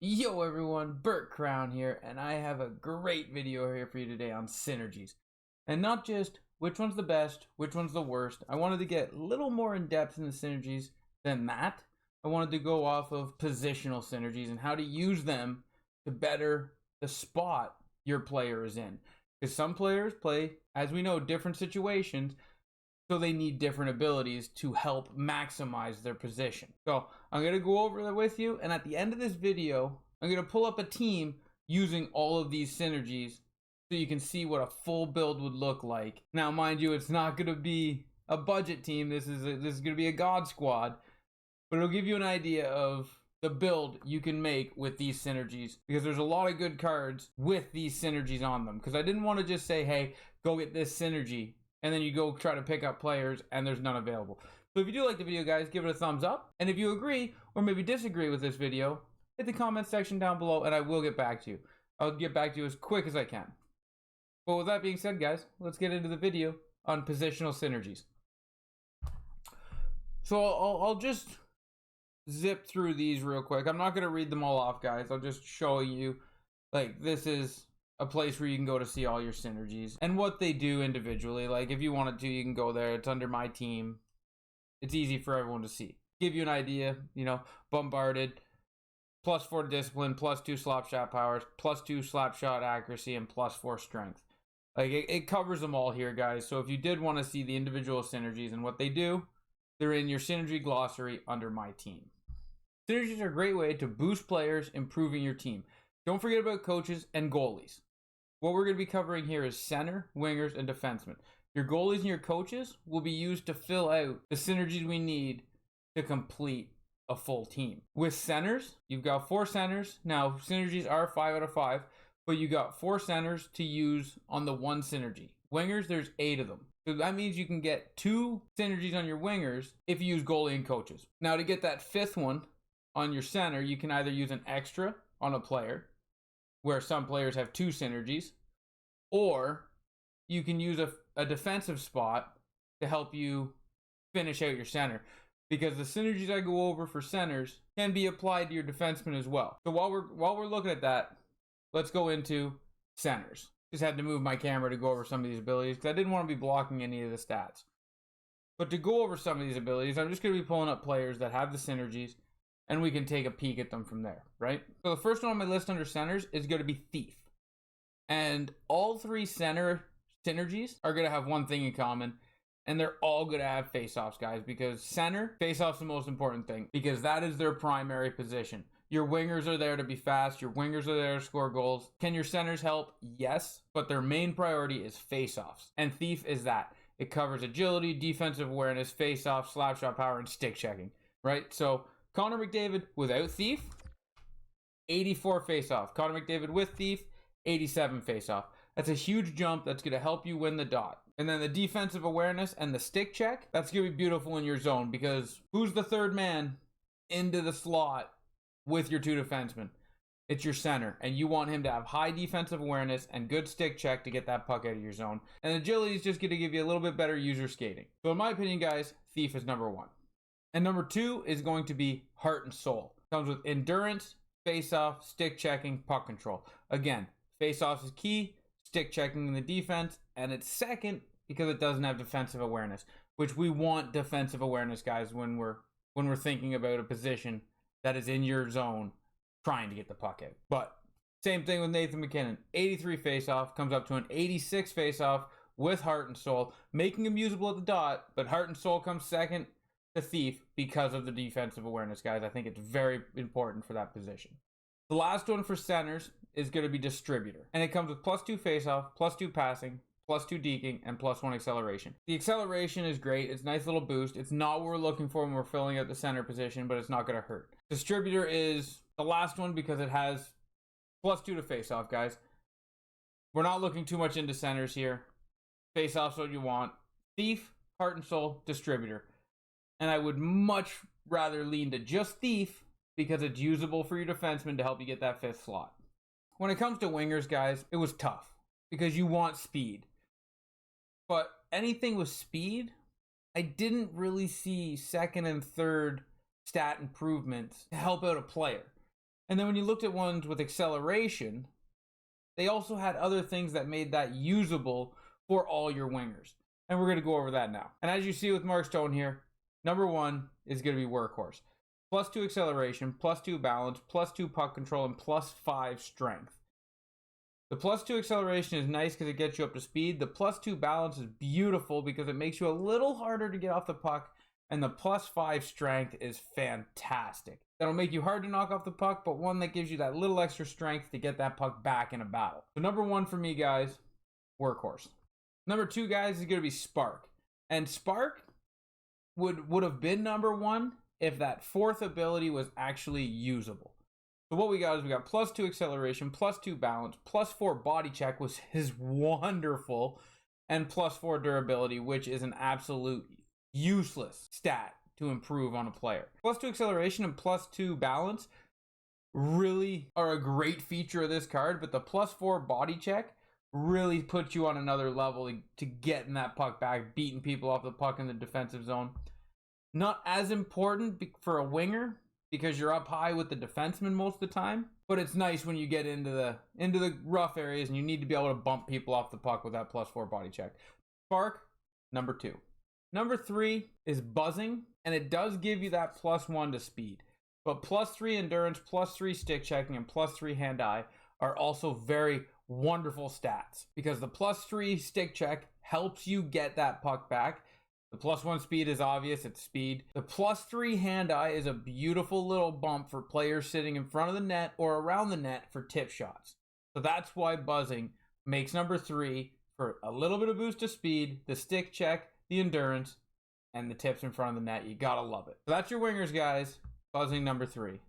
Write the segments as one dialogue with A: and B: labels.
A: Yo everyone, Burt Crown here, and I have a great video here for you today on synergies. And not just which one's the best, which one's the worst. I wanted to get a little more in depth in the synergies than that. I wanted to go off of positional synergies and how to use them to better the spot your player is in. Because some players play, as we know, different situations, so they need different abilities to help maximize their position. So I'm going to go over that with you, and at the end of this video, I'm going to pull up a team using all of these synergies so you can see what a full build would look like. Now, mind you, it's not going to be a budget team. This is going to be a God squad, but it'll give you an idea of the build you can make with these synergies, because there's a lot of good cards with these synergies on them. Because I didn't want to just say, hey, go get this synergy, and then you go try to pick up players and there's none available. So if you do like the video, guys, give it a thumbs up. And if you agree or maybe disagree with this video, hit the comment section down below and I will get back to you. I'll get back to you as quick as I can. But with that being said, guys, let's get into the video on positional synergies. So I'll just zip through these real quick. I'm not going to read them all off, guys. I'll just show you, like, this is a place where you can go to see all your synergies and what they do individually. Like, if you wanted to, you can go there. It's under my team. It's easy for everyone to see. Give you an idea, you know, bombarded, +4 discipline, +2 slap shot powers, +2 slap shot accuracy, and +4 strength. Like, it covers them all here, guys. So if you did want to see the individual synergies and what they do, they're in your synergy glossary under my team. Synergies are a great way to boost players, improving your team. Don't forget about coaches and goalies. What we're going to be covering here is center, wingers, and defensemen. Your goalies and your coaches will be used to fill out the synergies we need to complete a full team. With centers, you've got 4 centers. Now, synergies are 5 out of 5, but you got 4 centers to use on the one synergy. Wingers, there's 8 of them. So that means you can get 2 synergies on your wingers if you use goalie and coaches. Now, to get that 5th one on your center, you can either use an extra on a player, where some players have 2 synergies, or you can use a defensive spot to help you finish out your center, because the synergies I go over for centers can be applied to your defensemen as well. So while we're looking at that, let's go into centers. Just had to move my camera to go over some of these abilities because I didn't want to be blocking any of the stats. But to go over some of these abilities, I'm just going to be pulling up players that have the synergies, and we can take a peek at them from there, right? So the first one on my list under centers is going to be Thief. And all 3 center synergies are going to have one thing in common, and they're all going to have face-offs, guys, because center, face-off's the most important thing, because that is their primary position. Your wingers are there to be fast. Your wingers are there to score goals. Can your centers help? Yes, but their main priority is face-offs, and Thief is that. It covers agility, defensive awareness, face-off, slap shot power, and stick checking, right? So Connor McDavid without Thief, 84 face-off. Connor McDavid with Thief, 87 face-off. That's a huge jump. That's going to help you win the dot. And then the defensive awareness and the stick check, that's going to be beautiful in your zone, because who's the third man into the slot with your 2 defensemen? It's your center, and you want him to have high defensive awareness and good stick check to get that puck out of your zone. And agility is just going to give you a little bit better user skating. So in my opinion, guys, Thief is number 1. And number 2 is going to be Heart and Soul. Comes with endurance, face-off, stick checking, puck control. Again, face-off is key, stick checking in the defense, and it's second because it doesn't have defensive awareness, which we want defensive awareness, guys, when we're thinking about a position that is in your zone trying to get the puck out. But same thing with Nathan MacKinnon. 83 face-off, comes up to an 86 face-off with Heart and Soul, making him usable at the dot, but Heart and Soul comes second to Thief because of the defensive awareness, guys. I think it's very important for that position. The last one for centers is going to be Distributor, and it comes with +2 face-off, +2 passing, +2 deking, and +1 acceleration. The acceleration is great. It's a nice little boost. It's not what we're looking for when we're filling out the center position, but it's not going to hurt. Distributor is the last one because it has +2 to face-off, guys. We're not looking too much into centers here. Face-off's what you want. Thief, Heart and Soul, Distributor. And I would much rather lean to just Thief because it's usable for your defenseman to help you get that 5th slot. When it comes to wingers, guys, it was tough because you want speed. But anything with speed, I didn't really see second and third stat improvements to help out a player. And then when you looked at ones with acceleration, they also had other things that made that usable for all your wingers. And we're going to go over that now. And as you see with Mark Stone here, number 1 is going to be Workhorse. +2 acceleration, +2 balance, +2 puck control, and +5 strength. The +2 acceleration is nice because it gets you up to speed. The +2 balance is beautiful because it makes you a little harder to get off the puck. And the +5 strength is fantastic. That'll make you hard to knock off the puck, but one that gives you that little extra strength to get that puck back in a battle. So number 1 for me, guys, Workhorse. Number 2, guys, is going to be Spark. And Spark would have been number 1 if that 4th ability was actually usable. So what we got is we got +2 acceleration, +2 balance, +4 body check, which is wonderful, and +4 durability, which is an absolute useless stat to improve on a player. +2 acceleration and +2 balance really are a great feature of this card, but the +4 body check really puts you on another level to getting that puck back, beating people off the puck in the defensive zone. Not as important for a winger because you're up high with the defenseman most of the time, but it's nice when you get into the rough areas and you need to be able to bump people off the puck with that +4 body check. Spark, number 2. Number 3 is Buzzing, and it does give you that +1 to speed. But +3 endurance, +3 stick checking, and +3 hand-eye are also very wonderful stats because the +3 stick check helps you get that puck back. The +1 speed is obvious, it's speed. The +3 hand-eye is a beautiful little bump for players sitting in front of the net or around the net for tip shots. So that's why Buzzing makes number 3 for a little bit of boost to speed, the stick check, the endurance, and the tips in front of the net. You gotta love it. So that's your wingers, guys. Buzzing, number 3.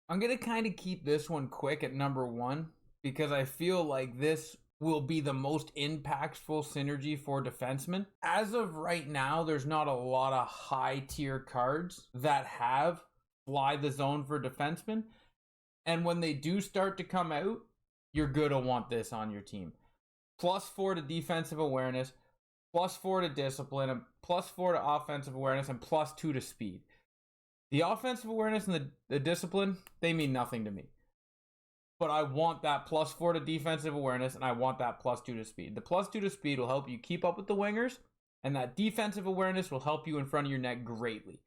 A: I'm gonna kind of keep this one quick at number 1 because I feel like this will be the most impactful synergy for defensemen. As of right now, there's not a lot of high tier cards that have fly the zone for defensemen. And when they do start to come out, you're gonna want this on your team. +4 to defensive awareness, +4 to discipline, and +4 to offensive awareness, and +2 to speed. The offensive awareness and the discipline, they mean nothing to me. But I want that +4 to defensive awareness, and I want that +2 to speed. The +2 to speed will help you keep up with the wingers, and that defensive awareness will help you in front of your net greatly.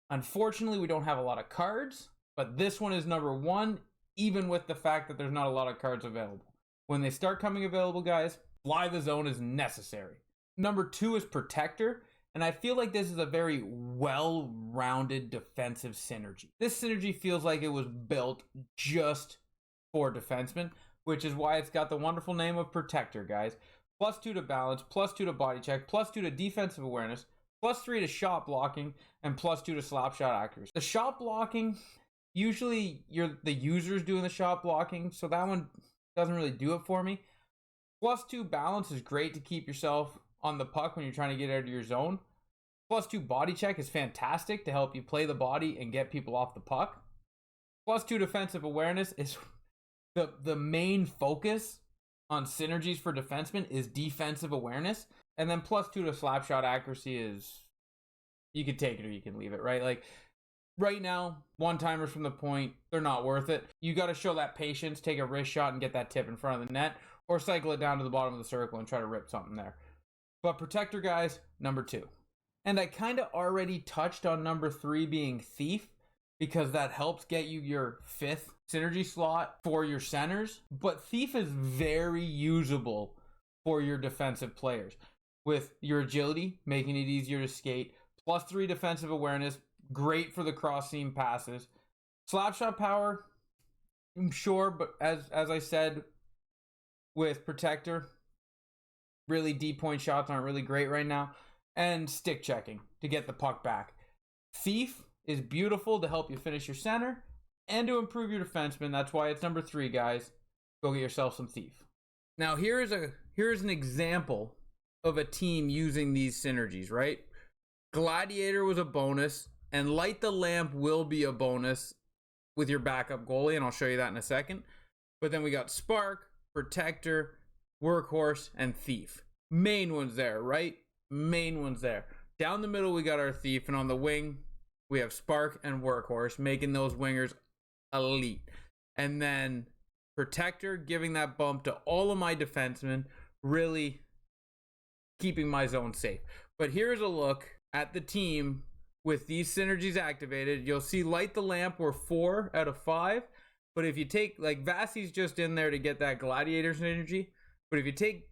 A: Unfortunately, we don't have a lot of cards, but this one is number 1, even with the fact that there's not a lot of cards available. When they start coming available, guys, fly the zone is necessary. Number 2 is Protector, and I feel like this is a very well-rounded defensive synergy. This synergy feels like it was built just for defensemen, which is why it's got the wonderful name of Protector, guys. +2 to balance, +2 to body check, +2 to defensive awareness, +3 to shot blocking, and +2 to slap shot accuracy. The shot blocking, usually the user's doing the shot blocking, so that one doesn't really do it for me. +2 balance is great to keep yourself on the puck when you're trying to get out of your zone. +2 body check is fantastic to help you play the body and get people off the puck. +2 defensive awareness is the main focus on synergies for defensemen is defensive awareness. And then +2 to slap shot accuracy is, you can take it or you can leave it, right? Like right now, one-timers from the point, they're not worth it. You got to show that patience, take a wrist shot and get that tip in front of the net, or cycle it down to the bottom of the circle and try to rip something there. But Protector, guys, number 2. And I kind of already touched on number 3 being Thief, because that helps get you your 5th synergy slot for your centers. But Thief is very usable for your defensive players, with your agility, making it easier to skate, +3 defensive awareness, great for the cross seam passes. Slapshot power, I'm sure, but as I said with Protector, really deep point shots aren't really great right now. And stick checking to get the puck back. Thief is beautiful to help you finish your center and to improve your defenseman. That's why it's number 3, guys. Go get yourself some Thief. Now here's an example of a team using these synergies, right? Gladiator was a bonus, and Light the Lamp will be a bonus with your backup goalie, and I'll show you that in a second. But then we got Spark, Protector, Workhorse, and Thief. Main ones there, right? Main ones there. Down the middle, we got our Thief, and on the wing, we have Spark and Workhorse, making those wingers elite. and then Protector, giving that bump to all of my defensemen, really keeping my zone safe. But here's a look at the team with these synergies activated. You'll see Light the Lamp, we're 4 out of 5. But if you take, like, Vasi's just in there to get that Gladiator synergy. But if you take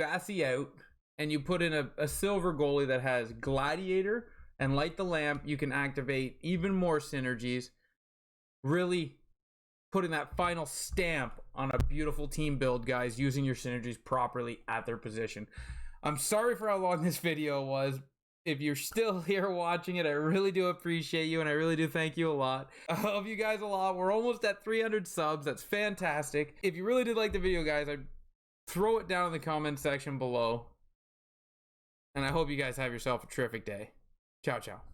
A: Vasi out and you put in a silver goalie that has Gladiator and Light the Lamp, you can activate even more synergies, really putting that final stamp on a beautiful team build, guys, using your synergies properly at their position. I'm sorry for how long this video was. If you're still here watching it, I really do appreciate you, and I really do thank you a lot. I love you guys a lot. We're almost at 300 subs. That's fantastic. If you really did like the video, guys, I'd throw it down in the comment section below. And I hope you guys have yourself a terrific day. Ciao, ciao.